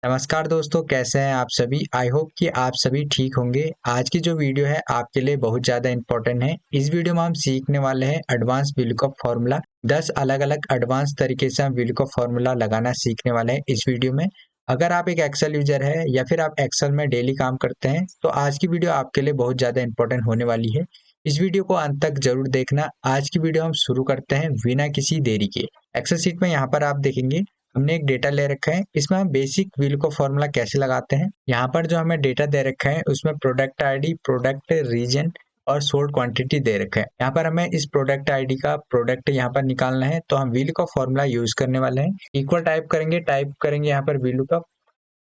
नमस्कार दोस्तों, कैसे हैं आप सभी। आई होप कि आप सभी ठीक होंगे। आज की जो वीडियो है आपके लिए बहुत ज़्यादा इंपॉर्टेंट है। इस वीडियो में हम सीखने वाले हैं एडवांस VLOOKUP फार्मूला। 10 अलग अलग एडवांस तरीके से हम VLOOKUP फार्मूला लगाना सीखने वाले हैं इस वीडियो में। अगर आप एक एक्सेल यूजर है या फिर आप एक्सेल में डेली काम करते हैं तो आज की वीडियो आपके लिए बहुत ज़्यादा इंपॉर्टेंट होने वाली है। इस वीडियो को अंत तक जरूर देखना। आज की वीडियो हम शुरू करते हैं बिना किसी देरी के। एक्सेल सीट में यहाँ पर आप देखेंगे हमने एक डेटा ले रखा है। इसमें हम बेसिक VLOOKUP फॉर्मूला कैसे लगाते हैं। यहाँ पर जो हमें डेटा दे रखा है उसमें प्रोडक्ट आईडी, प्रोडक्ट रीजन और सोल्ड क्वांटिटी दे रखा है। यहाँ पर हमें इस प्रोडक्ट आईडी का प्रोडक्ट यहाँ पर निकालना है, तो हम VLOOKUP फॉर्मूला यूज करने वाले हैं। इक्वल टाइप करेंगे यहाँ पर VLOOKUP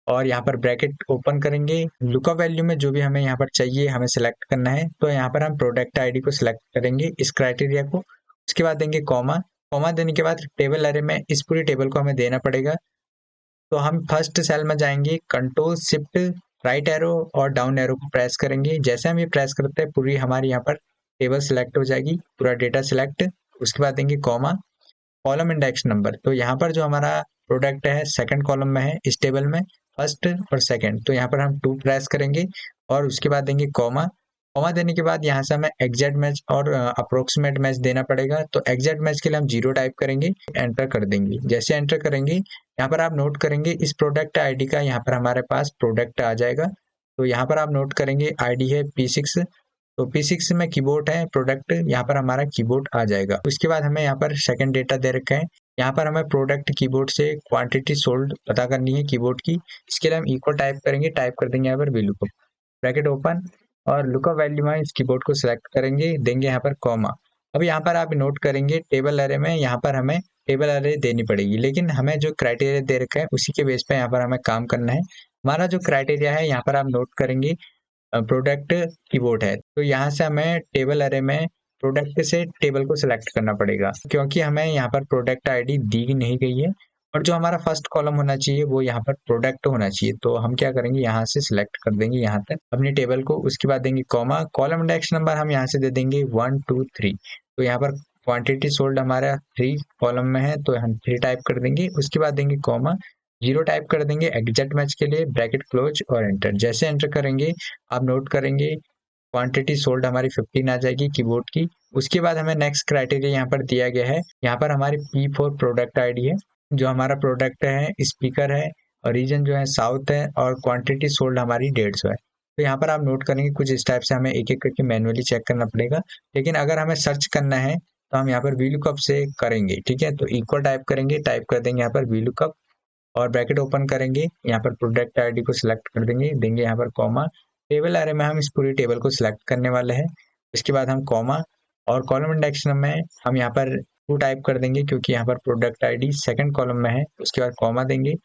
और यहाँ पर ब्रैकेट ओपन करेंगे। लुकअप वैल्यू में जो भी हमें यहाँ पर चाहिए हमें सिलेक्ट करना है, तो यहाँ पर हम प्रोडक्ट आईडी को सिलेक्ट करेंगे, इस क्राइटेरिया को। उसके बाद देंगे कॉमा। कॉमा देने के बाद टेबल अरे में इस पूरी टेबल को हमें देना पड़ेगा। तो हम फर्स्ट सेल में जाएंगे, कंट्रोल शिफ्ट राइट एरो और डाउन एरो को प्रेस करेंगे। जैसे हम ये प्रेस करते हैं पूरी हमारी यहाँ पर टेबल सिलेक्ट हो जाएगी, पूरा डेटा सिलेक्ट। उसके बाद देंगे कॉमा, कॉलम इंडेक्स नंबर। तो यहाँ पर जो हमारा प्रोडक्ट है सेकंड कॉलम में है इस टेबल में, फर्स्ट और सेकंड। तो यहाँ पर हम 2 प्रेस करेंगे और उसके बाद देंगे कॉमा। कॉमा देने के बाद यहाँ से हमें एग्जैक्ट मैच और अप्रोक्सीमेट मैच देना पड़ेगा। तो एग्जैक्ट मैच के लिए हम 0 टाइप करेंगे, एंटर कर देंगे। जैसे एंटर करेंगे यहाँ पर आप नोट करेंगे इस प्रोडक्ट आईडी का यहाँ पर हमारे पास प्रोडक्ट आ जाएगा। तो यहाँ पर आप नोट करेंगे आईडी है P6। तो P6 में कीबोर्ड है प्रोडक्ट, यहाँ पर हमारा कीबोर्ड आ जाएगा। उसके बाद हमें यहाँ पर सेकंड डेटा दे रखा है। यहाँ पर हमें प्रोडक्ट कीबोर्ड से क्वांटिटी सोल्ड पता करनी है कीबोर्ड की। इसके लिए हम इक्वल टाइप करेंगे, टाइप कर देंगे यहाँ पर VLOOKUP, ब्रैकेट ओपन और लुकअप वैल्यू में इस कीबोर्ड को सिलेक्ट करेंगे, देंगे यहाँ पर कॉमा। अब यहाँ पर आप नोट करेंगे टेबल अरे में यहाँ पर हमें टेबल अरे देनी पड़ेगी, लेकिन हमें जो क्राइटेरिया दे रखा है उसी के बेस पे यहाँ पर हमें काम करना है। हमारा जो क्राइटेरिया है यहाँ पर आप नोट करेंगे प्रोडक्ट कीबोर्ड है। तो यहाँ से हमें टेबल अरे में प्रोडक्ट से टेबल को सिलेक्ट करना पड़ेगा, क्योंकि हमें यहाँ पर प्रोडक्ट आईडी दी नहीं गई है और जो हमारा फर्स्ट कॉलम होना चाहिए वो यहाँ पर प्रोडक्ट होना चाहिए। तो हम क्या करेंगे, यहाँ से सिलेक्ट कर देंगे यहाँ तक अपनी टेबल को। उसके बाद देंगे कॉमा, कॉलम इंडेक्स नंबर हम यहाँ से दे देंगे 1 2 3। तो यहाँ पर क्वांटिटी सोल्ड हमारा 3 कॉलम में है, तो हम 3 टाइप कर देंगे। उसके बाद देंगे कॉमा, 0 टाइप कर देंगे एग्जैक्ट मैच के लिए, ब्रैकेट क्लोज और एंटर। जैसे एंटर करेंगे आप नोट करेंगे क्वांटिटी सोल्ड हमारी 15 आ जाएगी कीबोर्ड की। उसके बाद हमें नेक्स्ट क्राइटेरिया यहाँ पर दिया गया है, यहाँ पर हमारी P4 प्रोडक्ट आईडी है। जो हमारा प्रोडक्ट है स्पीकर है और रीजन जो है साउथ है और क्वांटिटी सोल्ड हमारी 150 है। तो यहाँ पर आप नोट करेंगे कुछ इस टाइप से हमें एक एक करके मैनुअली चेक करना पड़ेगा, लेकिन अगर हमें सर्च करना है तो हम यहाँ पर VLOOKUP से करेंगे। ठीक है, तो इक्वल टाइप करेंगे, टाइप कर देंगे यहाँ पर VLOOKUP और ब्रैकेट ओपन करेंगे। यहाँ पर प्रोडक्ट आईडी को सिलेक्ट कर देंगे, देंगे यहाँ पर कॉमा। टेबल अरे में हम इस पूरी टेबल को सिलेक्ट करने वाले हैं। इसके बाद हम कॉमा और कॉलम इंडेक्स में हम यहाँ पर 2 टाइप कर देंगे, क्योंकि यहाँ पर प्रोडक्ट आईडी सेकंड कॉलम में है। उसके बाद कॉमा देंगे,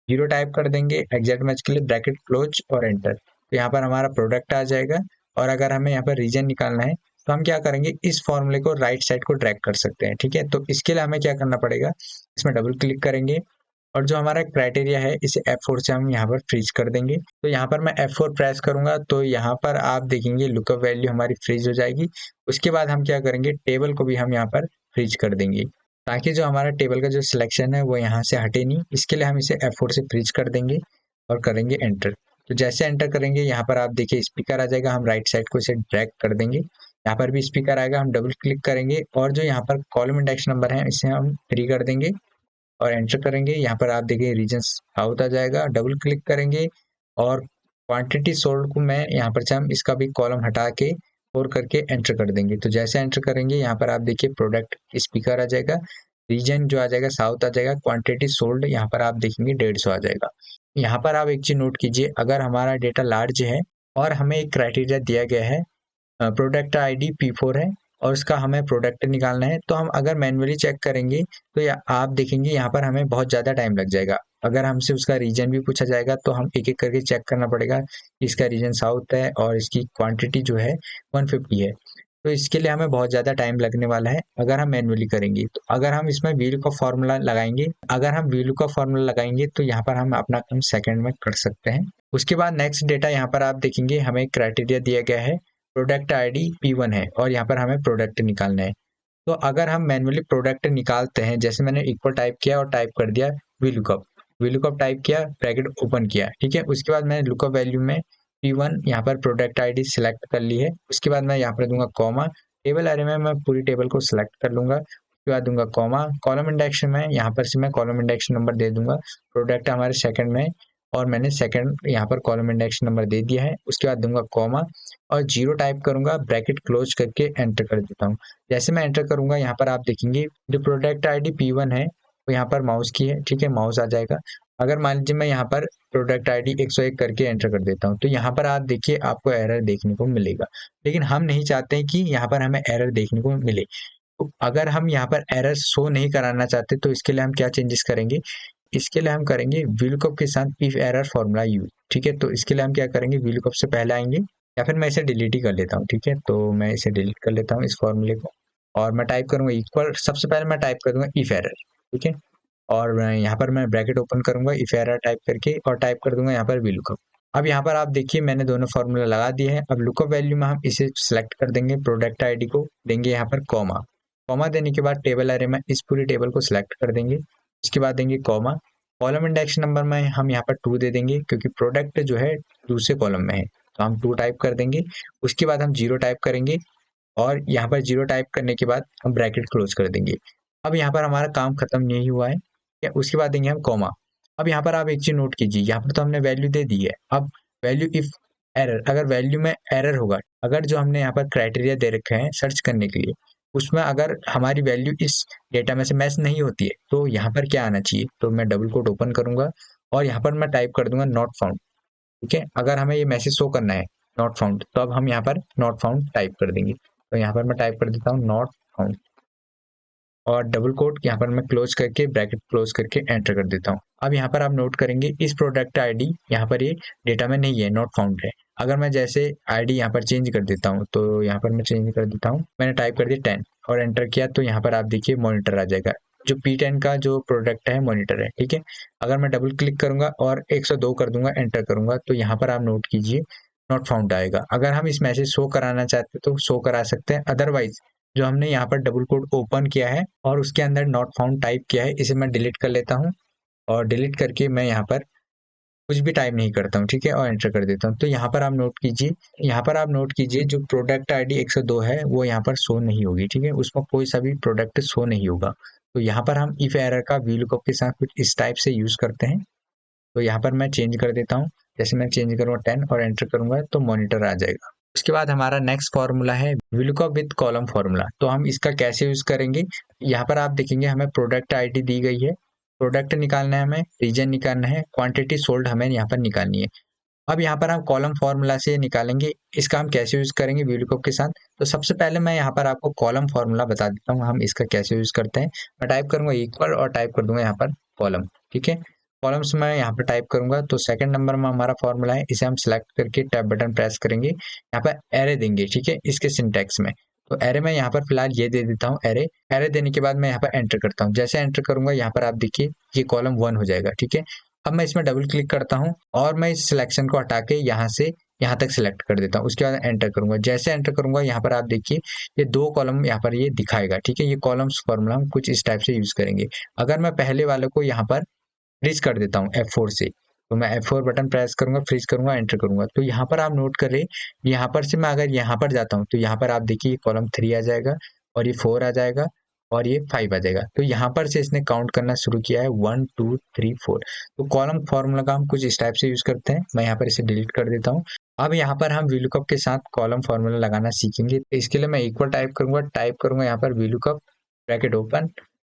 0 टाइप कर देंगे एग्जैक्ट मैच के लिए, ब्रैकेट क्लोज और एंटर। तो यहाँ पर हमारा प्रोडक्ट आ जाएगा। और अगर हमें यहाँ पर रीजन निकालना है तो हम क्या करेंगे, इस फॉर्मूले को राइट साइड को ड्रैग कर सकते हैं। ठीक है, तो इसके लिए हमें क्या करना पड़ेगा, इसमें डबल क्लिक करेंगे और जो हमारा क्राइटेरिया है इसे F4 से हम यहाँ पर फ्रीज कर देंगे। तो यहाँ पर मैं F4 प्रेस करूंगा तो यहाँ पर आप देखेंगे लुकअप वैल्यू हमारी फ्रीज हो जाएगी। उसके बाद हम क्या करेंगे, टेबल को भी हम यहाँ पर फ्रीज कर देंगे, ताकि जो हमारा टेबल का जो सिलेक्शन है वो यहाँ से हटे नहीं। इसके लिए हम इसे F4 से फ्रीज कर देंगे और करेंगे एंटर। तो जैसे एंटर करेंगे यहाँ पर आप देखिए स्पीकर आ जाएगा, हम राइट साइड को इसे ड्रैग कर देंगे, यहाँ पर भी स्पीकर आएगा, हम डबल क्लिक करेंगे और जो यहाँ पर कॉलम इंडेक्स नंबर है इसे हम 3 कर देंगे और एंटर करेंगे। यहाँ पर आप देखिए रीजन साउथ आ जाएगा, डबल क्लिक करेंगे और क्वांटिटी सोल्ड को मैं यहाँ पर से हम इसका भी कॉलम हटा के 4 करके एंटर कर देंगे। तो जैसे एंटर करेंगे यहाँ पर आप देखिए प्रोडक्ट स्पीकर आ जाएगा, रीजन जो आ जाएगा साउथ आ जाएगा, क्वांटिटी सोल्ड यहाँ पर आप देखेंगे 150 आ जाएगा। यहाँ पर आप एक चीज नोट कीजिए, अगर हमारा डेटा लार्ज है और हमें एक क्राइटेरिया दिया गया है, प्रोडक्ट आईडी P4 है और उसका हमें प्रोडक्ट निकालना है, तो हम अगर मैन्युअली चेक करेंगे तो आप देखेंगे यहाँ पर हमें बहुत ज़्यादा टाइम लग जाएगा। अगर हमसे उसका रीजन भी पूछा जाएगा तो हम एक एक करके चेक करना पड़ेगा, इसका रीजन साउथ है और इसकी क्वांटिटी जो है 150 है। तो इसके लिए हमें बहुत ज़्यादा टाइम लगने वाला है अगर हम मैनुअली करेंगे। तो अगर हम इसमें VLOOKUP फार्मूला लगाएंगे, तो यहाँ पर हम अपना काम सेकंड में कर सकते हैं। उसके बाद नेक्स्ट डेटा यहाँ पर आप देखेंगे हमें क्राइटेरिया दिया गया है, प्रोडक्ट आईडी P1 है और यहाँ पर हमें प्रोडक्ट निकालना है। तो अगर हम मैन्युअली प्रोडक्ट निकालते हैं, जैसे मैंने इक्वल टाइप किया और टाइप कर दिया VLOOKUP, VLOOKUP टाइप किया, ब्रैकेट ओपन किया, ठीक है। उसके बाद मैंने लुकअप वैल्यू में P1 यहाँ पर प्रोडक्ट आईडी सिलेक्ट कर ली है। उसके बाद मैं यहाँ पर दूंगा कॉमा, टेबल अरे में मैं पूरी टेबल को सिलेक्ट कर लूंगा। उसके बाद दूंगा कॉमा, कॉलम इंडेक्स में यहाँ पर से मैं कॉलम इंडेक्स नंबर दे दूंगा, प्रोडक्ट हमारे सेकंड में और मैंने सेकंड यहाँ पर कॉलम इंडेक्स नंबर दे दिया है। उसके बाद दूंगा कॉमा और 0 टाइप करूंगा, ब्रैकेट क्लोज करके एंटर कर देता हूँ। जैसे मैं एंटर करूंगा यहाँ पर आप देखेंगे जो प्रोडक्ट आईडी P1 है वो यहाँ पर माउस की है, ठीक है, माउस आ जाएगा। अगर मान लीजिए मैं यहाँ पर प्रोडक्ट आईडी 101 करके एंटर कर देता हूँ तो यहाँ पर आप देखिए आपको एरर देखने को मिलेगा, लेकिन हम नहीं चाहते हैं कि यहाँ पर हमें एरर देखने को मिले। तो अगर हम यहाँ पर एरर शो नहीं कराना चाहते तो इसके लिए हम क्या चेंजेस करेंगे, इसके लिए हम करेंगे VLOOKUP के साथ इफ एरर फॉर्मूला यूज, ठीक है। तो इसके लिए हम क्या करेंगे, VLOOKUP से पहले आएंगे, या फिर मैं इसे डिलीट ही कर लेता हूँ, ठीक है। तो मैं इसे डिलीट कर लेता हूँ इस फॉर्मूले को, और मैं टाइप करूंगा इक्वल, सबसे पहले मैं टाइप करूंगा इफ एरर, ठीक है। और यहाँ पर मैं ब्रैकेट ओपन करूंगा इफ एरर टाइप करके और टाइप कर दूंगा यहाँ पर VLOOKUP। अब यहाँ पर आप देखिए मैंने दोनों फॉर्मूला लगा दिए हैं। अब लुकअप वैल्यू में हम इसे सिलेक्ट कर देंगे, प्रोडक्ट आईडी को देंगे यहाँ पर कॉमा, कॉमा देने के बाद टेबल अरे में इस पूरी टेबल को सिलेक्ट कर देंगे। उसके बाद देंगे कॉमा, कॉलम इंडेक्स नंबर में हम यहाँ पर 2 दे देंगे क्योंकि प्रोडक्ट जो है दूसरे कॉलम में है, तो हम 2 टाइप कर देंगे। उसके बाद हम 0 टाइप करेंगे और यहाँ पर 0 टाइप करने के बाद हम ब्रैकेट क्लोज कर देंगे। अब यहाँ पर हमारा काम खत्म नहीं हुआ है, उसके बाद देंगे हम कॉमा। अब यहाँ पर आप एक चीज नोट कीजिए, यहाँ पर तो हमने वैल्यू दे दी है। अब वैल्यू इफ एरर, अगर वैल्यू में एरर होगा, अगर जो हमने यहाँ पर क्राइटेरिया दे रखे हैं सर्च करने के लिए उसमें अगर हमारी वैल्यू इस डेटा में से मैच नहीं होती है तो यहाँ पर क्या आना चाहिए, तो मैं डबल कोट ओपन करूंगा और यहाँ पर मैं टाइप कर दूंगा नॉट फाउंड, ठीक है। अगर हमें ये मैसेज शो करना है नॉट फाउंड तो अब हम यहाँ पर नॉट फाउंड टाइप कर देंगे। तो यहाँ पर मैं टाइप कर देता हूँ नॉट फाउंड और डबल कोट यहाँ पर मैं क्लोज करके ब्रैकेट क्लोज करके एंटर कर देता हूँ। अब यहाँ पर आप नोट करेंगे इस प्रोडक्ट आईडी यहाँ पर ये डेटा में नहीं है, नॉट फाउंड है। अगर मैं जैसे आईडी यहाँ पर चेंज कर देता हूँ तो यहाँ पर मैं चेंज कर देता हूँ, मैंने टाइप कर दिया 10 और एंटर किया तो यहाँ पर आप देखिए मॉनिटर आ जाएगा, जो P10 का जो प्रोडक्ट है मॉनिटर है, ठीक है। अगर मैं डबल क्लिक करूंगा और 102 कर दूंगा एंटर करूंगा तो यहाँ पर आप नोट कीजिए नॉट फाउंड आएगा। अगर हम इस मैसेज शो कराना चाहते तो शो करा सकते हैं, अदरवाइज जो हमने यहाँ पर डबल कोड ओपन किया है और उसके अंदर नॉट फाउंड टाइप किया है इसे मैं डिलीट कर लेता हूँ और डिलीट करके मैं यहाँ पर कुछ भी टाइप नहीं करता हूँ, ठीक है, और एंटर कर देता हूँ। तो यहाँ पर आप नोट कीजिए, यहाँ पर आप नोट कीजिए जो प्रोडक्ट आईडी 102 है वो यहाँ पर शो नहीं होगी, ठीक है, उसमें कोई सा भी प्रोडक्ट शो नहीं होगा। तो यहाँ पर हम इफ एरर का VLOOKUP के साथ कुछ इस टाइप से यूज करते हैं। तो यहाँ पर मैं चेंज कर देता हूँ, जैसे मैं चेंज करूँगा 10 और एंटर करूंगा तो मॉनिटर आ जाएगा। उसके बाद हमारा नेक्स्ट फॉर्मूला है VLOOKUP विद कॉलम फॉर्मूला। तो हम इसका कैसे यूज करेंगे, यहाँ पर आप देखेंगे हमें प्रोडक्ट आईडी दी गई है, प्रोडक्ट निकालना है, हमें रीजन निकालना है, क्वांटिटी सोल्ड हमें यहाँ पर निकालनी है। अब यहाँ पर हम कॉलम फॉर्मूला से निकालेंगे, इसका हम कैसे यूज करेंगे VLOOKUP के साथ। तो सबसे पहले मैं यहाँ पर आपको कॉलम फॉर्मूला बता देता हूँ हम इसका कैसे यूज करते हैं। मैं टाइप करूंगा इक्वल और टाइप कर दूंगा यहाँ पर कॉलम, ठीक है। कॉलम्स में यहाँ पर टाइप करूंगा तो सेकंड नंबर में हमारा फॉर्मूला है, इसे हम सिलेक्ट करके टैब बटन प्रेस करेंगे, यहाँ पर एरे देंगे, ठीक है, इसके सिंटेक्स में। तो एरे में यहाँ पर फिलहाल ये दे देता हूँ एरे, एरे देने के बाद मैं यहाँ पर एंटर करता हूँ। जैसे एंटर करूंगा यहाँ पर आप देखिए ये कॉलम 1 हो जाएगा, ठीक है। अब मैं इसमें डबल क्लिक करता हूँ और मैं इस सिलेक्शन को हटा के यहाँ से यहाँ तक सिलेक्ट कर देता हूँ। उसके बाद एंटर करूंगा, जैसे एंटर करूंगा यहाँ पर आप देखिए ये 2 कॉलम यहाँ पर ये दिखाएगा, ठीक है। ये कॉलम्स फॉर्मूला हम कुछ इस टाइप से यूज करेंगे। अगर मैं पहले वाले को यहाँ पर फ्रीज कर देता हूँ F4 से, तो मैं F4 बटन प्रेस करूंगा, फ्रीज करूंगा, एंटर करूंगा तो यहाँ पर आप नोट करें, यहाँ पर से मैं अगर यहाँ पर जाता हूँ तो यहाँ पर आप देखिए कॉलम 3 आ जाएगा और ये 4 आ जाएगा और ये 5 आ जाएगा। तो यहाँ पर से इसने काउंट करना शुरू किया है 1 2 3 4। तो कॉलम फॉर्मूला का हम कुछ इस टाइप से यूज करते हैं। मैं यहाँ पर इसे डिलीट कर देता हूँ। अब यहाँ पर हम VLOOKUP के साथ कॉलम फॉर्मूला लगाना सीखेंगे। इसके लिए मैं इक्वल टाइप करूंगा यहाँ पर VLOOKUP bracket open,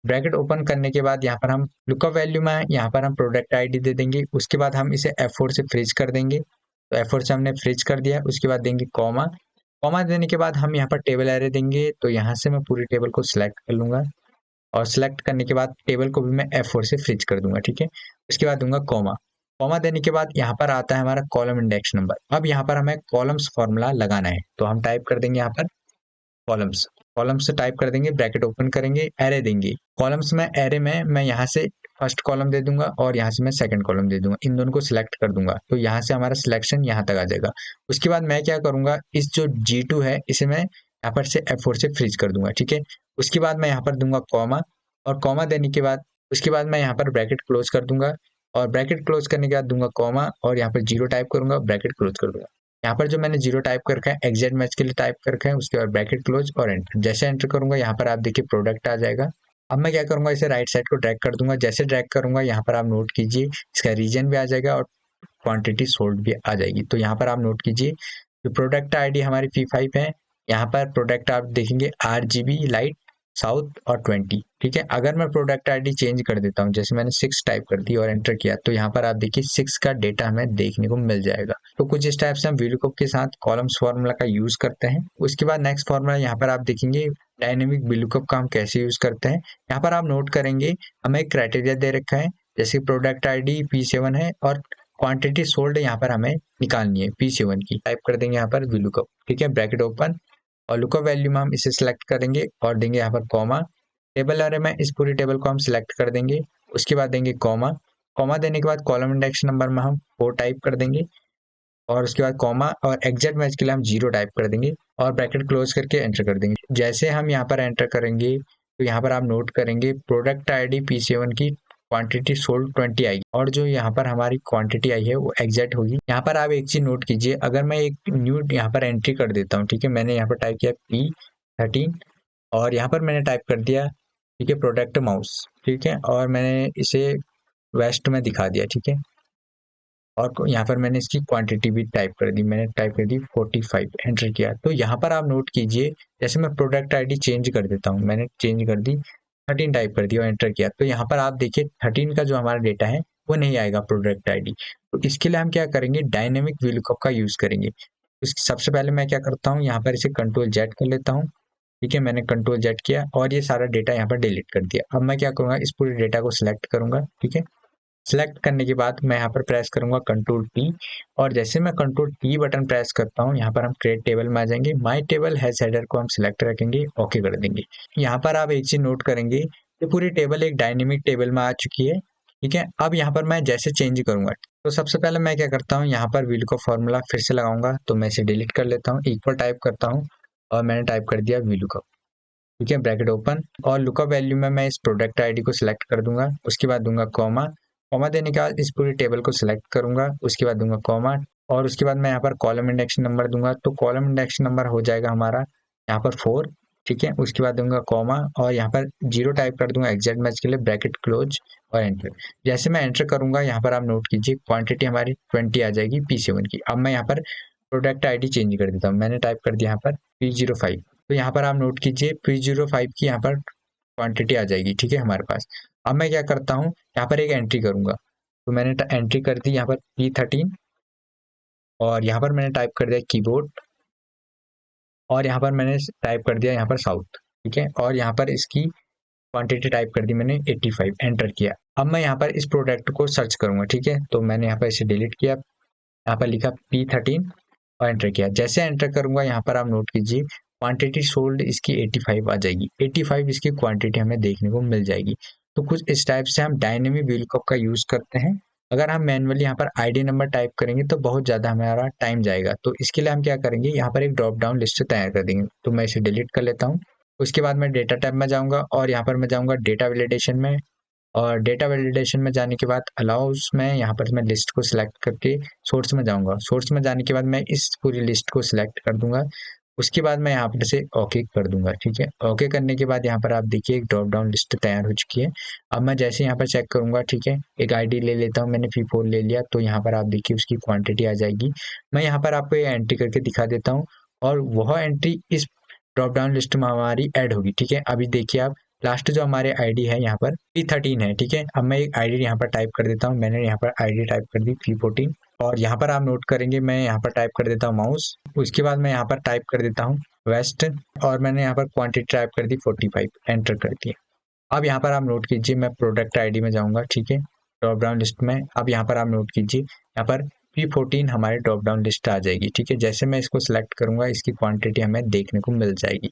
bracket open करने के बाद यहाँ पर हम लुकअप वैल्यू में यहाँ पर हम प्रोडक्ट आईडी दे देंगे। उसके बाद हम इसे F4 से फ्रीज कर देंगे, तो F4 से हमने फ्रीज कर दिया। उसके बाद देंगे कॉमा, कॉमा देने के बाद हम यहाँ पर टेबल एरे देंगे, तो यहाँ से मैं पूरी टेबल को सिलेक्ट कर लूंगा और सिलेक्ट करने के बाद टेबल को भी मैं F4 से फ्रीज कर दूंगा, ठीक है। उसके बाद दूंगा कॉमा, कॉमा देने के बाद यहाँ पर आता है हमारा कॉलम इंडेक्स नंबर। अब यहाँ पर हमें कॉलम्स फॉर्मूला लगाना है, तो हम टाइप कर देंगे यहाँ पर कॉलम्स, कॉलम्स से टाइप कर देंगे, ब्रैकेट ओपन करेंगे, एरे देंगे। कॉलम्स में एरे में मैं यहाँ से फर्स्ट कॉलम दे दूंगा और यहाँ से मैं सेकंड कॉलम दे दूंगा, इन दोनों को सिलेक्ट कर दूंगा तो यहाँ से हमारा सिलेक्शन यहाँ तक आ जाएगा। उसके बाद मैं क्या करूंगा, इस जो G2 है इसे मैं यहाँ पर से F4 से फ्रीज कर दूंगा, ठीक है। उसके बाद मैं यहाँ पर दूंगा कॉमा और कॉमा देने के बाद उसके बाद मैं यहाँ पर ब्रैकेट क्लोज कर दूंगा। और ब्रैकेट क्लोज करने के बाद दूंगा कॉमा और यहाँ पर 0 टाइप करूंगा, ब्रैकेट क्लोज कर दूंगा। यहाँ पर जो मैंने 0 टाइप कर रखा है एग्जैक्ट मैच के लिए टाइप कर रखा है, उसके बाद ब्रैकेट क्लोज और एंटर। जैसे एंटर करूंगा यहाँ पर आप देखिए प्रोडक्ट आ जाएगा। अब मैं क्या करूंगा, इसे राइट साइड को ड्रैग कर दूंगा। जैसे ड्रैग करूंगा यहाँ पर आप नोट कीजिए इसका रीजन भी आ जाएगा और क्वांटिटी सोल्ड भी आ जाएगी। तो यहाँ पर आप नोट कीजिए जो प्रोडक्ट आईडी हमारी P5 है, यहाँ पर प्रोडक्ट आप देखेंगे RGB लाइट साउथ और 20। ठीक है, अगर मैं प्रोडक्ट आईडी चेंज कर देता हूँ, जैसे मैंने 6 टाइप कर दी और एंटर किया, तो यहाँ पर आप देखिए 6 का डेटा हमें देखने को मिल जाएगा। तो कुछ इस टाइप से हम VLOOKUP के साथ कॉलम्स फार्मूला का यूज करते हैं। उसके बाद नेक्स्ट फार्मूला यहाँ पर आप देखेंगे डायनेमिक VLOOKUP का हम कैसे यूज करते हैं। यहाँ पर आप नोट करेंगे हमें एक क्राइटेरिया दे रखा है, जैसे प्रोडक्ट आईडी P7 है और क्वांटिटी सोल्ड यहाँ पर हमें निकालनी है P7 की। टाइप कर देंगे यहाँ पर VLOOKUP। ठीक है, ब्रैकेट ओपन और लुकअप वैल्यू में हम इसे सिलेक्ट करेंगे और देंगे यहाँ पर कॉमा। टेबल अरे में इस पूरी टेबल को हम सिलेक्ट कर देंगे, उसके बाद देंगे कॉमा। कॉमा देने के बाद कॉलम इंडेक्स नंबर में हम 4 टाइप कर देंगे और उसके बाद कॉमा और एग्जैक्ट मैच के लिए हम 0 टाइप कर देंगे और ब्रैकेट क्लोज करके एंटर कर देंगे। जैसे हम यहाँ पर एंटर करेंगे तो यहाँ पर आप नोट करेंगे प्रोडक्ट आईडी P7 की क्वांटिटी सोल्ड 20 आएगी और जो यहाँ पर हमारी क्वांटिटी आई है वो एग्जैक्ट होगी। यहाँ पर आप एक चीज नोट कीजिए, अगर मैं एक न्यू यहाँ पर एंट्री कर देता हूँ, ठीक है, मैंने यहाँ पर टाइप किया P13 और यहाँ पर मैंने टाइप कर दिया, ठीक है, प्रोडक्ट माउस। ठीक है, और मैंने इसे वेस्ट में दिखा दिया। ठीक है, और यहाँ पर मैंने इसकी क्वांटिटी भी टाइप कर दी, मैंने टाइप कर दी 45, एंटर किया। तो यहाँ पर आप नोट कीजिए जैसे मैं प्रोडक्ट आईडी चेंज कर देता हूँ, मैंने चेंज कर दी 13 टाइप कर दिया और एंटर किया, तो यहाँ पर आप देखिए 13 का जो हमारा डेटा है वो नहीं आएगा प्रोडक्ट आईडी। तो इसके लिए हम क्या करेंगे, डायनेमिक VLOOKUP का यूज करेंगे। सबसे पहले मैं क्या करता हूँ, यहाँ पर इसे Ctrl Z कर लेता हूँ। ठीक है, मैंने Ctrl Z किया और ये सारा डेटा यहाँ पर डिलीट कर दिया। अब मैं क्या करूँगा, इस पूरे डेटा को सिलेक्ट करूंगा। ठीक है, सिलेक्ट करने के बाद मैं यहाँ पर प्रेस करूंगा Ctrl T और जैसे मैं Ctrl T बटन प्रेस करता हूँ, यहाँ पर हम क्रिएट टेबल में आ जाएंगे। माई टेबल हैज हेडर को हम सिलेक्ट रखेंगे, ओके कर देंगे। यहाँ पर आप एक चीज नोट करेंगे, ये पूरी टेबल एक डायनेमिक टेबल में आ चुकी है। ठीक है, अब यहाँ पर मैं जैसे चेंज करूंगा, तो सबसे पहले मैं क्या करता हूँ, यहाँ पर VLOOKUP फॉर्मूला फिर से लगाऊंगा, तो मैं इसे डिलीट कर लेता हूँ, इक्वल टाइप करता हूँ और मैंने टाइप कर दिया VLOOKUP। ठीक है, ब्रैकेट ओपन और लुकअप वैल्यू में मैं इस प्रोडक्ट आईडी को सिलेक्ट कर दूंगा, उसके बाद दूंगा कॉमा। कॉमा देने के बाद इस पूरी टेबल को सिलेक्ट करूंगा, उसके बाद दूंगा कॉमा और उसके बाद मैं यहाँ पर कॉलम इंडेक्स नंबर दूंगा, तो कॉलम इंडेक्स नंबर हो जाएगा हमारा यहाँ पर 4। ठीक है, उसके बाद दूंगा कॉमा और यहाँ पर 0 टाइप कर दूंगा एग्जैक्ट मैच के लिए, ब्रैकेट क्लोज और एंटर। जैसे मैं एंटर करूंगा यहाँ पर आप नोट कीजिए क्वांटिटी हमारी 20 आ जाएगी P7 की। अब मैं यहाँ पर प्रोडक्ट आईडी चेंज कर देता हूँ, मैंने टाइप कर दिया यहाँ पर P05। तो यहाँ पर आप नोट कीजिए P05 की यहाँ पर क्वांटिटी आ जाएगी। ठीक है, हमारे पास। अब मैं क्या करता हूँ, यहाँ पर एक एंट्री करूंगा, तो मैंने एंट्री कर दी यहाँ पर P13 और यहाँ पर मैंने टाइप कर दिया कीबोर्ड और यहाँ पर मैंने टाइप कर दिया यहाँ पर साउथ। ठीक है, और यहाँ पर इसकी क्वांटिटी टाइप कर दी मैंने 85, एंटर किया। अब मैं यहाँ पर इस प्रोडक्ट को सर्च करूंगा। ठीक है, तो मैंने यहाँ पर इसे डिलीट किया, यहाँ पर लिखा P13 और एंटर किया। जैसे एंटर करूंगा यहाँ पर आप नोट कीजिए क्वांटिटी सोल्ड इसकी 85 आ जाएगी, 85 इसकी क्वांटिटी हमें देखने को मिल जाएगी। तो कुछ इस टाइप से हम डायनेमिक VLOOKUP का यूज करते हैं। अगर हम मैनुअली यहाँ पर आईडी नंबर टाइप करेंगे तो बहुत ज्यादा हमारा टाइम जाएगा, तो इसके लिए हम क्या करेंगे, यहाँ पर एक ड्रॉप डाउन लिस्ट तैयार कर देंगे। तो मैं इसे डिलीट कर लेता हूँ। उसके बाद मैं डेटा टैब में जाऊंगा और यहाँ पर मैं जाऊंगा डेटा वैलिडेशन में और डेटा वैलिडेशन में जाने के बाद अलाउस में यहाँ पर मैं लिस्ट को सिलेक्ट करके सोर्स में जाऊंगा। सोर्स में जाने के बाद मैं इस पूरी लिस्ट को सिलेक्ट कर दूंगा, उसके बाद मैं यहाँ पर से ओके कर दूंगा। ठीक है, ओके करने के बाद यहाँ पर आप देखिए एक ड्रॉप डाउन लिस्ट तैयार हो चुकी है। अब मैं जैसे यहाँ पर चेक करूंगा, ठीक है, एक आईडी ले लेता हूँ, मैंने P4 ले लिया, तो यहाँ पर आप देखिए उसकी क्वांटिटी आ जाएगी। मैं यहाँ पर आपको ये एंट्री करके दिखा देता हूँ और वह एंट्री इस ड्रॉप डाउन लिस्ट में हमारी ऐड होगी। ठीक है, अभी देखिए आप लास्ट जो हमारे आईडी है यहाँ पर P13 है। ठीक है, अब मैं एक आईडी यहाँ पर टाइप कर देता हूँ, मैंने यहाँ पर आईडी टाइप कर दी P14 और यहाँ पर आप नोट करेंगे मैं यहाँ पर टाइप कर देता हूँ माउस, उसके बाद मैं यहाँ पर टाइप कर देता हूँ वेस्ट और मैंने यहाँ पर क्वांटिटी टाइप कर दी 45, एंटर कर दिया। अब यहाँ पर आप नोट कीजिए मैं प्रोडक्ट आईडी में जाऊंगा। ठीक है, ड्रॉप डाउन लिस्ट में अब यहाँ पर आप नोट कीजिए यहाँ पर P14 हमारे ड्रॉप डाउन लिस्ट आ जाएगी। ठीक है, जैसे मैं इसको सिलेक्ट करूंगा इसकी क्वांटिटी हमें देखने को मिल जाएगी।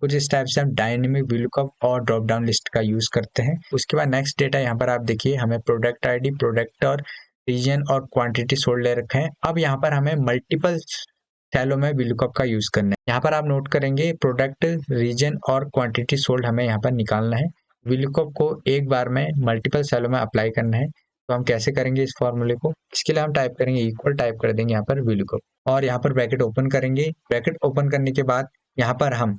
कुछ इस टाइप से हम डायनेमिक VLOOKUP और ड्रॉप डाउन लिस्ट का यूज करते हैं। उसके बाद नेक्स्ट डेटा यहाँ पर आप देखिए हमें प्रोडक्ट आईडी, प्रोडक्ट और रीजन और क्वांटिटी सोल्ड ले रखे हैं। अब यहाँ पर हमें मल्टीपल सेलों में VLOOKUP का यूज करना है। यहाँ पर आप नोट करेंगे प्रोडक्ट, रीजन और क्वांटिटी सोल्ड हमें यहाँ पर निकालना है। VLOOKUP को एक बार में मल्टीपल सेलों में अप्लाई करना है। तो हम कैसे करेंगे इस फॉर्मूले को? इसके लिए हम टाइप करेंगे इक्वल, टाइप कर देंगे यहाँ पर VLOOKUP और यहाँ पर ब्रैकेट ओपन करेंगे। ब्रैकेट ओपन करने के बाद यहाँ पर हम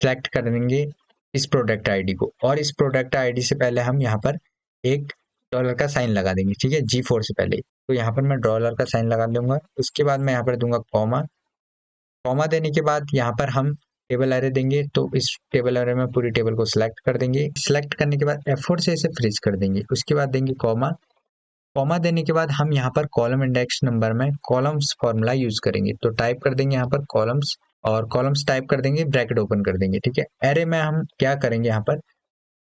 सेलेक्ट कर देंगे इस प्रोडक्ट आईडी को, और इस प्रोडक्ट आईडी से पहले हम यहाँ पर एक डॉलर का साइन लगा देंगे, ठीक है, G4 से पहले। तो यहाँ पर मैं डॉलर का साइन लगा दूंगा। उसके बाद मैं यहाँ पर दूंगा कॉमा। कॉमा देने के बाद यहाँ पर हम टेबल एरे देंगे, तो इस टेबल एरे में पूरी टेबल को सिलेक्ट कर देंगे। सिलेक्ट करने के बाद F4 से इसे फ्रीज कर देंगे। उसके बाद देंगे कॉमा। कॉमा देने के बाद हम यहाँ पर कॉलम इंडेक्स नंबर में कॉलम्स फॉर्मूला यूज करेंगे, तो टाइप कर देंगे यहाँ पर कॉलम्स, और कॉलम्स टाइप कर देंगे, ब्रैकेट ओपन कर देंगे, ठीक है। एरे में हम क्या करेंगे, यहाँ पर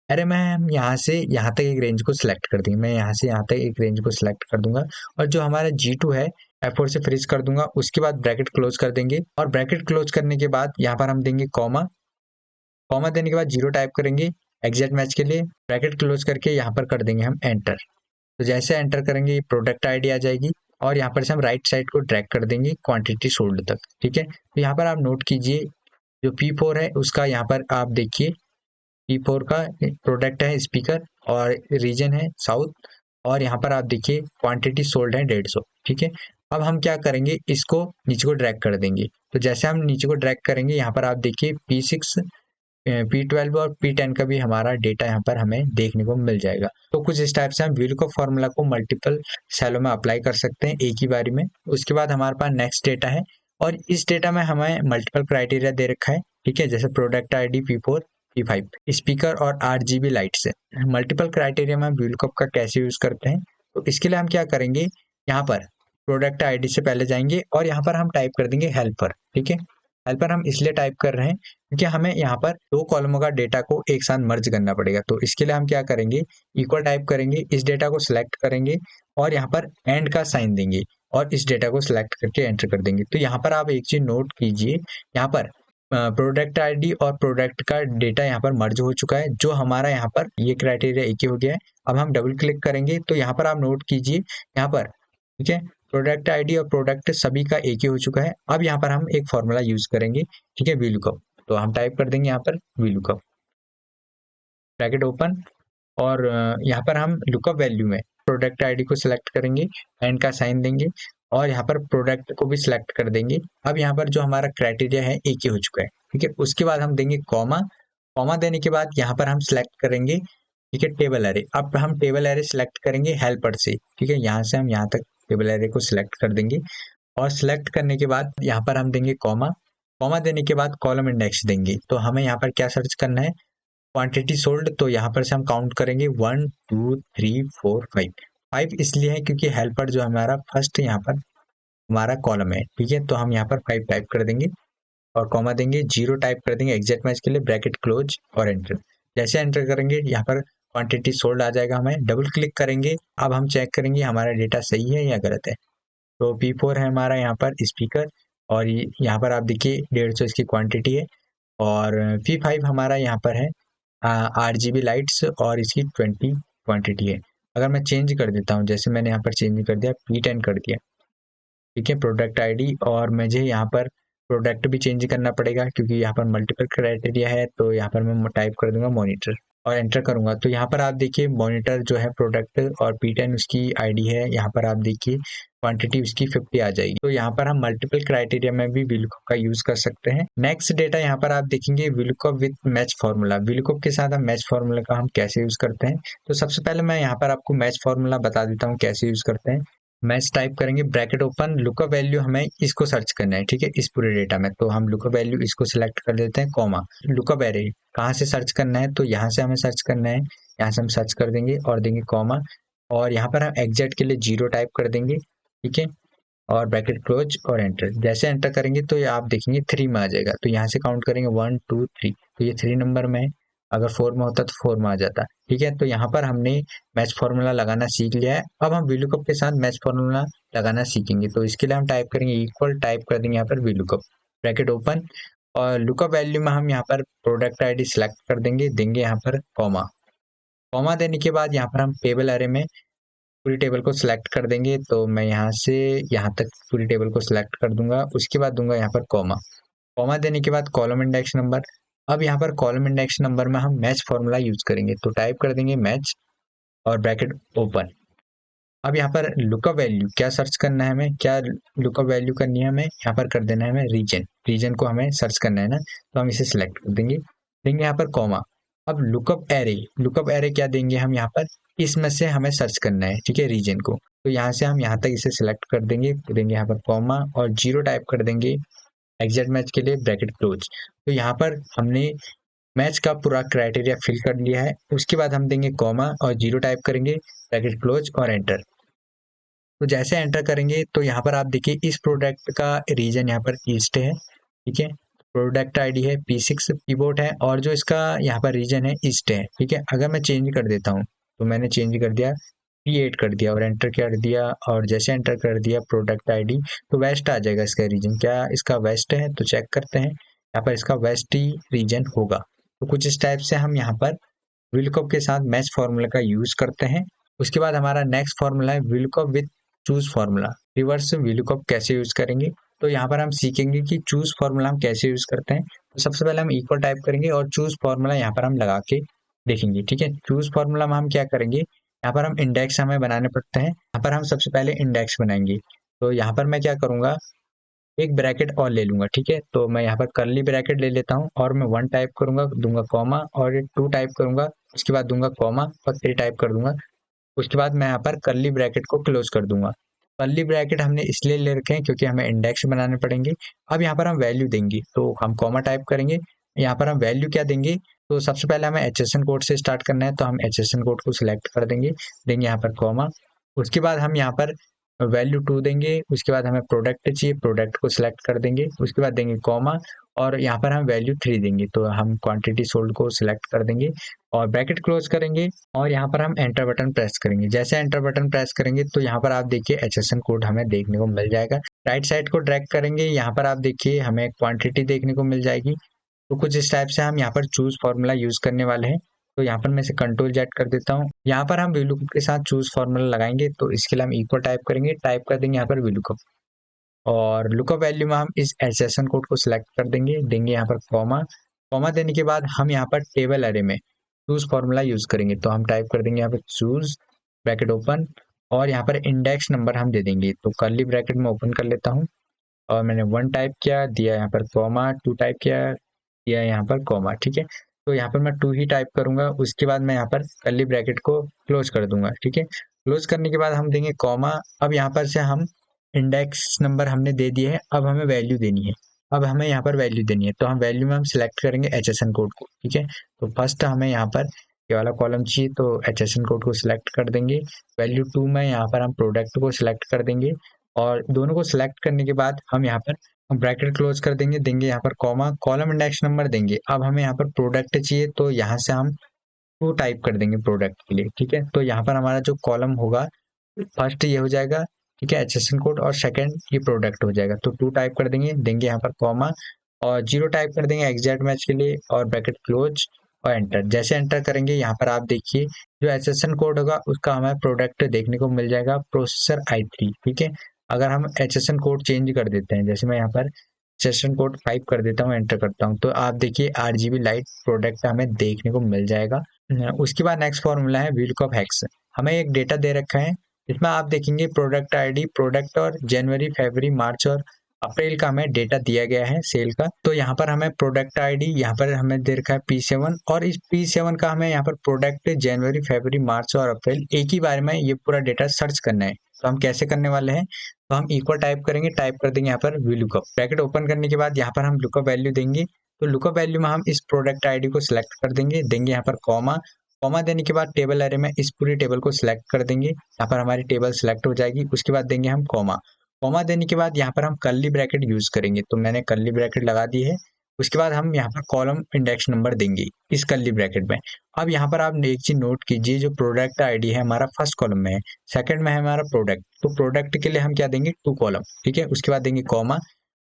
एरे में हम यहाँ से यहाँ तक एक रेंज को सिलेक्ट कर देंगे। मैं यहाँ से यहाँ तक एक रेंज को सिलेक्ट कर दूंगा, और जो हमारा G2 है F4 से फ्रीज कर दूंगा। उसके बाद ब्रैकेट क्लोज कर देंगे, और ब्रैकेट क्लोज करने के बाद यहाँ पर हम देंगे कॉमा। कॉमा देने के बाद 0 टाइप करेंगे एग्जैक्ट मैच के लिए। ब्रैकेट क्लोज करके यहाँ पर कर देंगे हम एंटर। तो जैसे एंटर करेंगे प्रोडक्ट आईडी आ जाएगी, और यहाँ पर से हम राइट साइड को ड्रैग कर देंगे क्वांटिटी सोल्ड तक, ठीक है। तो यहाँ पर आप नोट कीजिए जो P4 है उसका यहाँ पर आप देखिए, P4 का प्रोडक्ट है स्पीकर और रीजन है साउथ, और यहाँ पर आप देखिए क्वांटिटी सोल्ड है 150, ठीक है। अब हम क्या करेंगे, इसको नीचे को ड्रैग कर देंगे। तो जैसे हम नीचे को ड्रैग करेंगे, यहाँ पर आप देखिए P6 P12 और P10 का भी हमारा डेटा यहाँ पर हमें देखने को मिल जाएगा। तो कुछ इस टाइप से हम VLOOKUP फॉर्मूला को मल्टीपल सेलों में अप्लाई कर सकते हैं एक ही बारी में। उसके बाद हमारे पास नेक्स्ट डेटा है, और इस डेटा में हमें मल्टीपल क्राइटेरिया दे रखा है, ठीक है, जैसे product ID P4 P5 speaker और RGB लाइट से। मल्टीपल क्राइटेरिया में हम VLOOKUP का कैसे यूज करते हैं, तो इसके लिए हम क्या करेंगे, यहाँ पर प्रोडक्ट आईडी से पहले जाएंगे और यहाँ पर हम टाइप कर देंगे हेल्पर, ठीक है। हेल्पर हम इसलिए टाइप कर रहे हैं क्योंकि हमें यहाँ पर दो कॉलमों का डेटा को एक साथ मर्ज करना पड़ेगा। तो इसके लिए हम क्या करेंगे, इक्वल टाइप करेंगे, इस डेटा को सिलेक्ट करेंगे और यहाँ पर एंड का साइन देंगे, और इस डेटा को सिलेक्ट करके एंटर कर देंगे। तो यहाँ पर आप एक चीज नोट कीजिए, यहाँ पर प्रोडक्ट आईडी और प्रोडक्ट का डेटा यहाँ पर मर्ज हो चुका है, जो हमारा यहाँ पर ये क्राइटेरिया एक ही हो गया है। अब हम डबल क्लिक करेंगे, तो यहाँ पर आप नोट कीजिए, यहाँ पर ठीक है, प्रोडक्ट आईडी और प्रोडक्ट सभी का एक ही हो चुका है। अब यहाँ पर हम एक फॉर्मूला यूज करेंगे, ठीक है, VLOOKUP। तो हम टाइप कर देंगे यहाँ पर VLOOKUP, ब्रैकेट ओपन, और यहाँ पर हम लुकअप वैल्यू में प्रोडक्ट आईडी को सिलेक्ट करेंगे, एंड का साइन देंगे, और यहाँ पर प्रोडक्ट को भी सिलेक्ट कर देंगे। अब यहाँ पर जो हमारा क्राइटेरिया है एक ही हो चुका है, ठीक है। उसके बाद हम देंगे कॉमा। कॉमा देने के बाद यहाँ पर हम सिलेक्ट करेंगे, ठीक है, टेबल एरे। अब हम टेबल एरे सिलेक्ट करेंगे हेल्पर से, ठीक है, यहाँ से हम यहाँ तक टेबल एरे को सिलेक्ट कर देंगे, और सिलेक्ट करने के बाद यहाँ पर हम देंगे कॉमा। कॉमा देने के बाद कॉलम इंडेक्स देंगे। तो हमें यहाँ पर क्या सर्च करना है, क्वांटिटी सोल्ड। तो यहाँ पर से हम काउंट करेंगे 1 2 3 4 5। 5 इसलिए है क्योंकि हेल्पर जो हमारा फर्स्ट यहाँ पर हमारा कॉलम है, ठीक है। तो हम यहाँ पर 5 टाइप कर देंगे और कॉमा देंगे, 0 टाइप कर देंगे एग्जैक्ट मैच के लिए, ब्रैकेट क्लोज और एंटर। जैसे एंटर करेंगे यहाँ पर क्वांटिटी सोल्ड आ जाएगा। हमें डबल क्लिक करेंगे, अब हम चेक करेंगे हमारा डेटा सही है या गलत है। तो P4 है हमारा यहाँ पर स्पीकर, और यहाँ पर आप देखिए 150 इसकी क्वांटिटी है, और P5 हमारा यहाँ पर है RGB लाइट्स, और इसकी 20 क्वांटिटी है। अगर मैं चेंज कर देता हूँ, जैसे मैंने यहाँ पर चेंज कर दिया, P10 कर दिया, ठीक है, प्रोडक्ट आईडी, और मुझे यहाँ पर प्रोडक्ट भी चेंज करना पड़ेगा क्योंकि यहाँ पर मल्टीपल क्राइटेरिया है। तो यहाँ पर मैं टाइप कर दूंगा मॉनिटर और एंटर करूंगा। तो यहाँ पर आप देखिए मॉनिटर जो है प्रोडक्ट, और P10 उसकी आईडी है। यहाँ पर आप देखिए क्वांटिटी उसकी 50 आ जाएगी। तो यहाँ पर हम मल्टीपल क्राइटेरिया में भी VLOOKUP का यूज कर सकते हैं। नेक्स्ट डेटा यहाँ पर आप देखेंगे VLOOKUP with match formula. VLOOKUP के साथ हम मैच फार्मूला का हम कैसे यूज करते हैं, तो सबसे पहले मैं यहाँ पर आपको मैच फार्मूला बता देता हूँ कैसे यूज करते हैं। मैच टाइप करेंगे, ब्रैकेट ओपन, लुकअप वैल्यू हमें इसको सर्च करना है, ठीक है, इस पूरे डेटा में। तो हम लुकअप वैल्यू इसको सिलेक्ट कर देते हैं, कॉमा। लुकअप एरे कहाँ से सर्च करना है, तो यहाँ से हमें सर्च करना है, यहाँ से हम सर्च कर देंगे और देंगे कॉमा, और यहाँ पर हम एग्जैक्ट के लिए 0 टाइप कर देंगे, ठीक है, और ब्रैकेट क्लोज और एंटर। जैसे एंटर करेंगे तो ये आप देखेंगे 3 में आ जाएगा। तो यहाँ से काउंट करेंगे 1 2 3, तो ये 3 नंबर में है। अगर 4 में होता तो 4 में आ जाता, ठीक है। तो यहाँ पर हमने मैच फार्मूला लगाना सीख लिया है। अब हम VLOOKUP के साथ मैच फार्मूला लगाना सीखेंगे। तो इसके लिए हम टाइप करेंगे इक्वल, टाइप कर देंगे यहाँ पर VLOOKUP, ब्रैकेट ओपन, और लुकअप वैल्यू में हम यहाँ पर प्रोडक्ट आईडी सिलेक्ट कर देंगे, देंगे यहाँ पर कॉमा। कॉमा देने के बाद यहाँ पर हम टेबल एरे में पूरी टेबल को सिलेक्ट कर देंगे। तो मैं यहाँ से यहाँ तक पूरी टेबल को सिलेक्ट कर दूंगा। उसके बाद दूंगा यहाँ पर कॉमा। कॉमा देने के बाद कॉलम इंडेक्स नंबर। अब यहाँ पर कॉलम इंडेक्स नंबर में हम मैच फार्मूला यूज करेंगे। तो टाइप कर देंगे मैच और ब्रैकेट ओपन, अब यहाँ पर लुकअप वैल्यू क्या सर्च करना है हमें, क्या लुकअप वैल्यू करनी है हमें, यहाँ पर कर देना है हमें रीजन को हमें सर्च करना है ना, तो हम इसे सिलेक्ट कर देंगे, देंगे यहाँ पर कॉमा। अब लुकअप एरे क्या देंगे हम यहाँ पर, इसमें से हमें सर्च करना है, ठीक है, रीजन को। तो यहाँ से हम यहाँ तक इसे सिलेक्ट कर देंगे, देंगे यहाँ पर कॉमा और 0 टाइप कर देंगे एग्जैक्ट मैच के लिए, ब्रैकेट क्लोज। तो यहाँ पर हमने मैच का पूरा क्राइटेरिया फिल कर लिया है। उसके बाद हम देंगे कॉमा और 0 टाइप करेंगे, ब्रैकेट क्लोज और एंटर। तो जैसे एंटर करेंगे तो यहाँ पर आप देखिए इस प्रोडक्ट का रीजन यहाँ पर ईस्ट है, ठीक है, प्रोडक्ट आईडी है P6 पीबोर्ड है, और जो इसका यहाँ पर रीजन है ईस्ट है, ठीक है। अगर मैं चेंज कर देता हूँ, तो मैंने चेंज कर दिया P8 कर दिया और एंटर कर दिया, और जैसे एंटर कर दिया प्रोडक्ट आईडी, तो वेस्ट आ जाएगा इसका रीजन। क्या इसका वेस्ट है, तो चेक करते हैं, यहाँ पर इसका वेस्ट ही रीजन होगा। तो कुछ इस टाइप से हम यहाँ पर विलकॉप के साथ मैच फॉर्मूला का यूज करते हैं। उसके बाद हमारा नेक्स्ट फॉर्मूला है विलकॉप विद चूज फॉर्मूला। रिवर्स विलकॉप कैसे यूज करेंगे, तो यहाँ पर हम सीखेंगे कि चूज फॉर्मूला हम कैसे यूज करते हैं। तो सबसे पहले हम इक्वल टाइप करेंगे और चूज फॉर्मूला यहाँ पर हम लगा के देखेंगे, ठीक है। चूज फॉर्मूला में हम क्या करेंगे, यहाँ पर हम इंडेक्स हमें बनाने पड़ते हैं, यहाँ पर हम सबसे पहले इंडेक्स बनाएंगे। तो यहाँ पर मैं क्या करूंगा, एक ब्रैकेट और ले लूंगा, ठीक है। तो मैं यहाँ पर कर्ली ब्रैकेट ले लेता हूँ और मैं 1 टाइप करूंगा, दूंगा कॉमा, और 2 टाइप करूंगा, उसके बाद दूंगा कॉमा और 3 टाइप कर दूंगा। उसके बाद मैं यहाँ पर कर्ली ब्रैकेट को क्लोज कर दूंगा। कर्ली ब्रैकेट हमने इसलिए ले रखे हैं क्योंकि हमें इंडेक्स बनाने पड़ेंगे। अब यहाँ पर हम वैल्यू देंगे, तो हम कॉमा टाइप करेंगे, यहाँ पर हम वैल्यू क्या देंगे, तो सबसे पहले हमें HSN कोड से स्टार्ट करना है, तो हम HSN कोड को सिलेक्ट कर देंगे, देंगे यहाँ पर कॉमा। उसके बाद हम यहाँ पर वैल्यू 2 देंगे, उसके बाद हमें प्रोडक्ट चाहिए, प्रोडक्ट को सिलेक्ट कर देंगे, उसके बाद देंगे कॉमा, और यहाँ पर हम वैल्यू 3 देंगे, तो हम क्वांटिटी सोल्ड को सिलेक्ट कर देंगे और ब्रैकेट क्लोज करेंगे, और यहाँ पर हम एंटर बटन प्रेस करेंगे। जैसे एंटर बटन प्रेस करेंगे तो यहाँ पर आप देखिए HSN कोड हमें देखने को मिल जाएगा। राइट साइड को ड्रैग करेंगे, यहाँ पर आप देखिए हमें क्वांटिटी देखने को मिल जाएगी। तो कुछ इस टाइप से हम यहाँ पर चूज फॉर्मूला यूज करने वाले हैं। तो यहाँ पर मैं इसे कंट्रोल जेड कर देता हूँ। यहाँ पर हम VLOOKUP के साथ चूज फॉर्मूला लगाएंगे, तो इसके लिए हम इक्वल टाइप करेंगे, टाइप कर देंगे यहाँ पर VLOOKUP, और लुकअप वैल्यू में हम इस HSN कोड को सिलेक्ट कर देंगे, देंगे यहाँ पर कॉमा। कॉमा देने के बाद हम यहाँ पर टेबल अरे में चूज फॉर्मूला यूज करेंगे, तो हम टाइप कर देंगे यहाँ पर चूज ब्रैकेट ओपन, और यहाँ पर इंडेक्स नंबर हम दे देंगे। तो कर्ली ब्रैकेट में ओपन कर लेता हूँ, और मैंने 1 टाइप किया, दिया यहाँ पर कॉमा, 2 टाइप किया, दिया यहाँ पर कॉमा, ठीक है। तो यहाँ पर मैं 2 ही टाइप करूंगा, उसके बाद मैं यहाँ पर कर्ली ब्रैकेट को क्लोज कर दूंगा, ठीक है। क्लोज करने के बाद हम देंगे कॉमा। अब यहाँ पर से हम इंडेक्स नंबर हमने दे दिए है, अब हमें वैल्यू देनी है, अब हमें यहाँ पर वैल्यू देनी है, तो हम वैल्यू में हम सिलेक्ट करेंगे HSN कोड को, ठीक है। तो फर्स्ट हमें यहाँ पर ये वाला कॉलम चाहिए, तो HSN कोड को सिलेक्ट कर देंगे। वैल्यू 2 में यहाँ पर हम प्रोडक्ट को सिलेक्ट कर देंगे, और दोनों को सिलेक्ट करने के बाद हम यहाँ पर ब्रैकेट क्लोज कर देंगे, देंगे यहाँ पर कॉमा, कॉलम इंडेक्स नंबर देंगे। अब हमें यहाँ पर प्रोडक्ट चाहिए, तो यहाँ से हम 2 टाइप कर देंगे प्रोडक्ट के लिए, ठीक है। तो यहाँ पर हमारा जो कॉलम होगा, फर्स्ट ये हो जाएगा, ठीक है, HSN कोड, और सेकंड ये प्रोडक्ट हो जाएगा। तो 2 टाइप कर देंगे, देंगे यहाँ पर कॉमा, और 0 टाइप कर देंगे एग्जैक्ट मैच के लिए, और ब्रैकेट क्लोज और एंटर। जैसे एंटर करेंगे यहाँ पर आप देखिए जो HSN कोड होगा उसका हमें प्रोडक्ट देखने को मिल जाएगा, प्रोसेसर i3, ठीक है। अगर हम HSN कोड चेंज कर देते हैं, जैसे मैं यहाँ पर HSN कोड 5 कर देता हूँ, एंटर करता हूँ, तो आप देखिए RGB लाइट प्रोडक्ट हमें देखने को मिल जाएगा। उसके बाद नेक्स्ट फॉर्मूला है VLOOKUP हेक्स। हमें एक डेटा दे रखा है, इसमें आप देखेंगे प्रोडक्ट आईडी, प्रोडक्ट और जनवरी, फरवरी, मार्च और अप्रैल का हमें डेटा दिया गया है सेल का। तो यहाँ पर हमें प्रोडक्ट आईडी यहाँ पर हमें दे रखा है P7, और इस P7 का हमें यहाँ पर प्रोडक्ट जनवरी, फरवरी, मार्च और अप्रैल एक ही बार में ये पूरा डेटा सर्च करना है। तो हम कैसे करने वाले हैं, तो हम इक्वल टाइप करेंगे, टाइप कर देंगे यहाँ पर VLOOKUP, ब्रैकेट ओपन करने के बाद यहाँ पर हम लुकअप वैल्यू देंगे। तो लुकअप वैल्यू में हम इस प्रोडक्ट आईडी को सिलेक्ट कर देंगे, देंगे यहाँ पर कॉमा। कॉमा देने के बाद टेबल अरे में इस पूरी टेबल को सिलेक्ट कर देंगे, यहाँ पर हमारी टेबल सिलेक्ट हो जाएगी। उसके बाद देंगे हम कॉमा। कॉमा देने के बाद यहाँ पर हम कर्ली ब्रैकेट यूज करेंगे, तो मैंने कर्ली ब्रैकेट लगा दी है। उसके बाद हम यहाँ पर कॉलम इंडेक्स नंबर देंगे इस कर्ली ब्रैकेट में। अब यहाँ पर आप एक चीज नोट कीजिए, जो प्रोडक्ट आईडी है हमारा फर्स्ट कॉलम में है, सेकंड में है हमारा प्रोडक्ट, तो प्रोडक्ट के लिए हम क्या देंगे 2 कॉलम, ठीक है। उसके बाद देंगे कॉमा,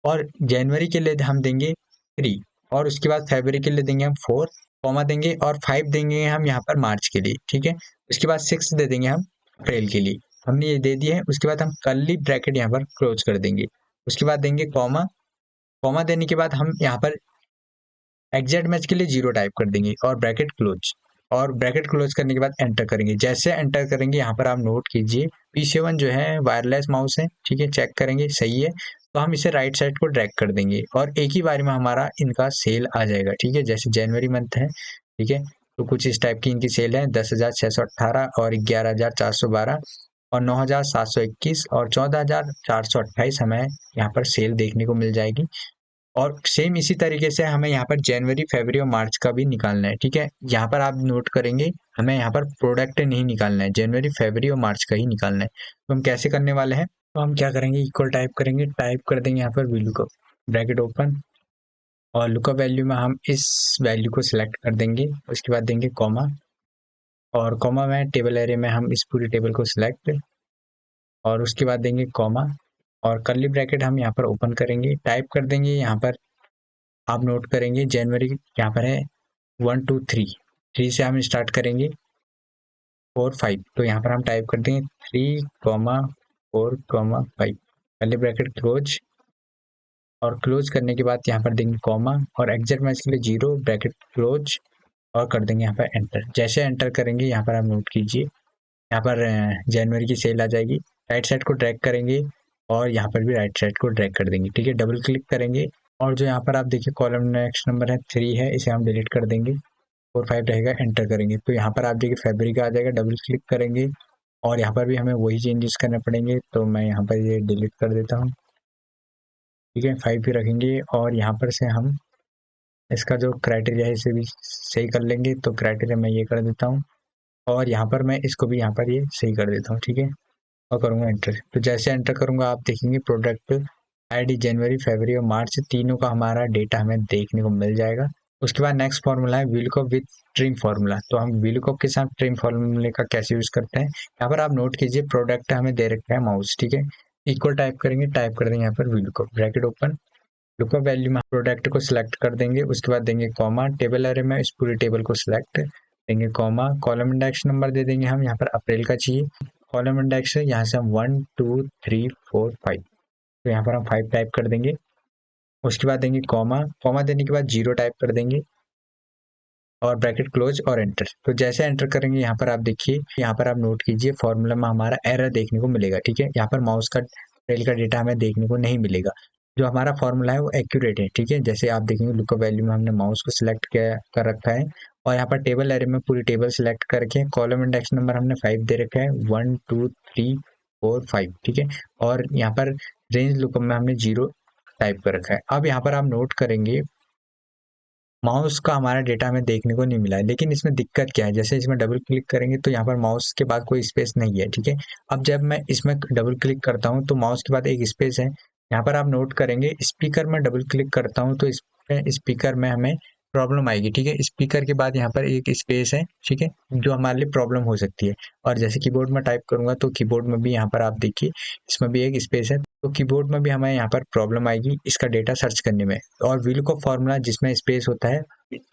और जनवरी के लिए हम देंगे 3, और उसके बाद फरवरी के लिए देंगे हम 4, कॉमा देंगे, और 5 देंगे हम यहाँ पर मार्च के लिए, ठीक है। उसके बाद 6 दे देंगे हम अप्रैल के लिए। हमने ये दे दिया है। उसके बाद हम कर्ली ब्रैकेट यहाँ पर क्लोज कर देंगे। उसके बाद देंगे कॉमा। कॉमा देने के बाद हम यहाँ पर एग्जैक्ट मैच के लिए 0 टाइप कर देंगे और ब्रैकेट क्लोज। और ब्रैकेट क्लोज करने के बाद एंटर करेंगे। जैसे एंटर करेंगे यहाँ पर आप नोट कीजिए P7 जो है वायरलेस माउस है, ठीक है, चेक करेंगे सही है, तो हम इसे राइट साइड को ड्रैग कर देंगे और एक ही बार में हमारा इनका सेल आ जाएगा, ठीक है। जैसे जनवरी मंथ है, ठीक है, तो कुछ इस टाइप की इनकी सेल है 10,618 और 11,412 और 9,721 और 14,428 हमें यहाँ पर सेल देखने को मिल जाएगी। और सेम इसी तरीके से हमें यहाँ पर जनवरी, फरवरी और मार्च का भी निकालना है, ठीक है। यहाँ पर आप नोट करेंगे हमें यहाँ पर प्रोडक्ट नहीं निकालना है, जनवरी, फरवरी और मार्च का ही निकालना है। तो हम कैसे करने वाले हैं, तो हम क्या करेंगे, इक्वल टाइप करेंगे, टाइप कर देंगे यहाँ पर VLOOKUP, ब्रैकेट ओपन, और लुकअप वैल्यू में हम इस वैल्यू को सिलेक्ट कर देंगे, उसके बाद देंगे कॉमा, और कॉमा में टेबल एरे में हम इस पूरी टेबल को सिलेक्ट, और उसके बाद देंगे कॉमा, और कर्ली ब्रैकेट हम यहाँ पर ओपन करेंगे, टाइप कर देंगे यहाँ पर आप नोट करेंगे जनवरी यहाँ पर है 1 2 3, 3 से हम स्टार्ट करेंगे 4 5, तो यहाँ पर हम टाइप कर देंगे 3,4,5, पहले ब्रैकेट क्लोज, और क्लोज करने के बाद यहाँ पर देंगे कॉमा और एग्जैक्ट मैच के लिए 0 ब्रैकेट क्लोज, और कर देंगे यहाँ पर एंटर। जैसे एंटर करेंगे यहाँ पर आप नोट कीजिए यहाँ पर जनवरी की सेल आ जाएगी, राइट साइड को ड्रैग करेंगे और यहाँ पर भी राइट साइड को ड्रैग कर देंगे, ठीक है, डबल क्लिक करेंगे, और जो यहाँ पर आप देखिए कॉलम नेक्स्ट नंबर है 3 है, इसे हम डिलीट कर देंगे, 4 5 रहेगा, एंटर करेंगे, तो यहाँ पर आप देखिए फरवरी का आ जाएगा, डबल क्लिक करेंगे और यहाँ पर भी हमें वही चेंजेस करने पड़ेंगे, तो मैं यहाँ पर ये डिलीट कर देता हूँ, ठीक है, 5 भी रखेंगे, और यहाँ पर से हम इसका जो क्राइटेरिया है इसे भी सही कर लेंगे, तो क्राइटेरिया मैं ये कर देता हूँ, और यहाँ पर मैं इसको भी यहाँ पर ये सही कर देता हूँ, ठीक है, और करूँगा एंटर। तो जैसे एंटर करूँगा आप देखेंगे प्रोडक्ट आईडी जनवरी, फरवरी और मार्च तीनों का हमारा डेटा हमें देखने को मिल जाएगा। उसके बाद नेक्स्ट फॉर्मूला है VLOOKUP विथ ट्रिम फार्मूला। तो हम VLOOKUप के साथ ट्रिम फार्मूले का कैसे यूज करते हैं, यहाँ पर आप नोट कीजिए प्रोडक्ट हमें दे रखा है माउस, ठीक है, इक्वल टाइप करेंगे, टाइप कर देंगे यहाँ पर VLOOKUP, bracket open, lookup value में प्रोडक्ट को सिलेक्ट कर देंगे, उसके बाद देंगे कॉमा, टेबल एरे में इस पूरी टेबल को सिलेक्ट देंगे कॉमा, कॉलम इंडेक्स नंबर दे देंगे हम यहाँ पर अप्रैल का चाहिए, कॉलम इंडेक्स है यहाँ से हम 1 2 3 4 5, तो यहाँ पर हम 5 टाइप कर देंगे, उसके बाद देंगे कॉमा, कॉमा देने के बाद 0 टाइप कर देंगे और ब्रैकेट क्लोज और एंटर। तो जैसे एंटर करेंगे यहाँ पर आप देखिए, यहाँ पर आप नोट कीजिए फॉर्मूला में हमारा एरर देखने को मिलेगा, ठीक है, यहाँ पर माउस का अप्रैल का डेटा हमें देखने को नहीं मिलेगा, जो हमारा फॉर्मूला है वो एक्यूरेट है, ठीक है। जैसे आप देखेंगे लुकअप वैल्यू में हमने माउस को सिलेक्ट कर रखा है, और यहाँ पर टेबल एरे में पूरी टेबल सिलेक्ट करके कॉलम इंडेक्स नंबर हमने 5 दे रखा है, 1 2 3 4 5, ठीक है, और यहाँ पर रेंज लुकअप में हमने 0 टाइप कर रखा है। अब यहाँ पर आप नोट करेंगे माउस का हमारा डेटा हमें देखने को नहीं मिला है, लेकिन इसमें दिक्कत क्या है, जैसे इसमें डबल क्लिक करेंगे तो यहाँ पर माउस के बाद कोई स्पेस नहीं है, ठीक है। अब जब मैं इसमें डबल क्लिक करता हूँ तो माउस के बाद एक स्पेस है, यहाँ पर आप नोट करेंगे स्पीकर में डबल क्लिक करता हूँ तो इसमें स्पीकर में हमें प्रॉब्लम आएगी, ठीक है, स्पीकर के बाद यहाँ पर एक स्पेस है, ठीक है, जो हमारे लिए प्रॉब्लम हो सकती है। और जैसे कीबोर्ड में टाइप करूंगा तो कीबोर्ड में भी यहाँ पर आप देखिए इसमें भी एक स्पेस है, तो कीबोर्ड में भी हमें यहाँ पर प्रॉब्लम आएगी इसका डेटा सर्च करने में। और VLOOKUP फॉर्मूला जिसमें स्पेस होता है,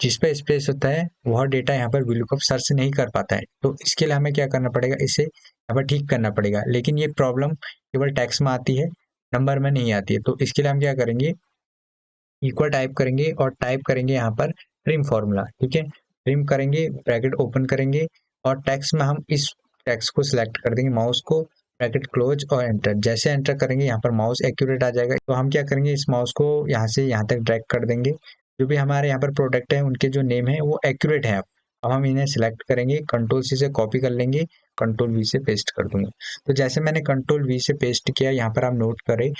जिस पे स्पेस होता है वह डेटा यहाँ पर VLOOKUP सर्च नहीं कर पाता है, तो इसके लिए हमें क्या करना पड़ेगा, इसे यहाँ पर ठीक करना पड़ेगा। लेकिन ये प्रॉब्लम केवल टेक्स्ट में आती है, नंबर में नहीं आती है, तो इसके लिए हम क्या करेंगे, इक्वल टाइप करेंगे और टाइप करेंगे यहाँ पर ट्रिम फार्मूला, ठीक है, ट्रिम करेंगे, ब्रैकेट ओपन करेंगे, और टेक्स्ट में हम इस टेक्स्ट को सिलेक्ट कर देंगे, माउस को, ब्रैकेट क्लोज और एंटर। जैसे एंटर करेंगे यहाँ पर माउस एक्यूरेट आ जाएगा, तो हम क्या करेंगे इस माउस को यहाँ से यहाँ तक ड्रैग कर देंगे, जो भी हमारे यहाँ पर प्रोडक्ट है उनके जो नेम है वो एक्यूरेट है। अब हम इन्हें सिलेक्ट करेंगे, कंट्रोल-C से कॉपी कर लेंगे, कंट्रोल-V से पेस्ट कर दूंगा। तो जैसे मैंने कंट्रोल-V से पेस्ट किया, यहाँ पर आप नोट करें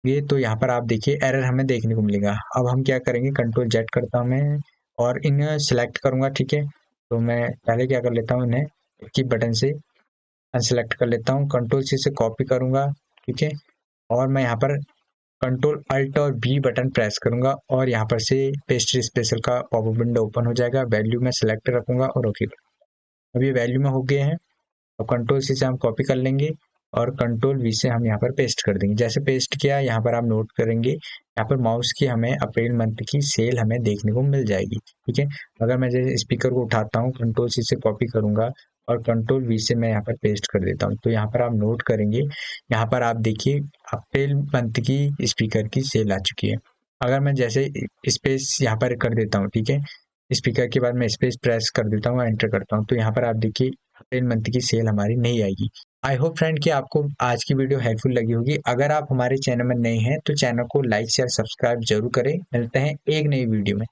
ये, तो यहाँ पर आप देखिए एरर हमें देखने को मिलेगा। अब हम क्या करेंगे, कंट्रोल-Z करता हूँ मैं और इन्हें सिलेक्ट करूंगा, ठीक है। तो मैं पहले क्या कर लेता हूँ, इन्हें की बटन से अनसेलेक्ट कर लेता हूँ, कंट्रोल-C से कॉपी करूंगा, ठीक है, और मैं यहाँ पर कंट्रोल अल्ट और बी बटन प्रेस करूंगा और यहाँ पर से पेस्ट स्पेशल का पॉपअप विंडो ओपन हो जाएगा, वैल्यू में सिलेक्ट रखूंगा और ओके। अब ये वैल्यू में हो गए हैं, अब कंट्रोल-C से हम कॉपी कर लेंगे और कंट्रोल-V से हम यहाँ पर पेस्ट कर देंगे। जैसे पेस्ट किया, यहाँ पर आप नोट करेंगे यहाँ पर माउस की हमें अप्रैल मंथ की सेल हमें देखने को मिल जाएगी, ठीक है। अगर मैं जैसे स्पीकर को उठाता हूँ, कंट्रोल-C से कॉपी करूंगा और कंट्रोल-V से मैं यहाँ पर पेस्ट कर देता हूँ, तो यहाँ पर आप नोट करेंगे, यहाँ पर आप देखिए अप्रैल मंथ की स्पीकर की सेल आ चुकी है। अगर मैं जैसे स्पेस यहाँ पर कर देता हूँ, ठीक है, स्पीकर के बाद मैं स्पेस प्रेस कर देता हूँ, एंटर करता हूँ, तो यहाँ पर आप देखिए अप्रैल मंथ की सेल हमारी नहीं आएगी। आई होप फ्रेंड कि आपको आज की वीडियो हेल्पफुल लगी होगी। अगर आप हमारे चैनल में नए हैं तो चैनल को लाइक शेयर सब्सक्राइब जरूर करें। मिलते हैं एक नई वीडियो में।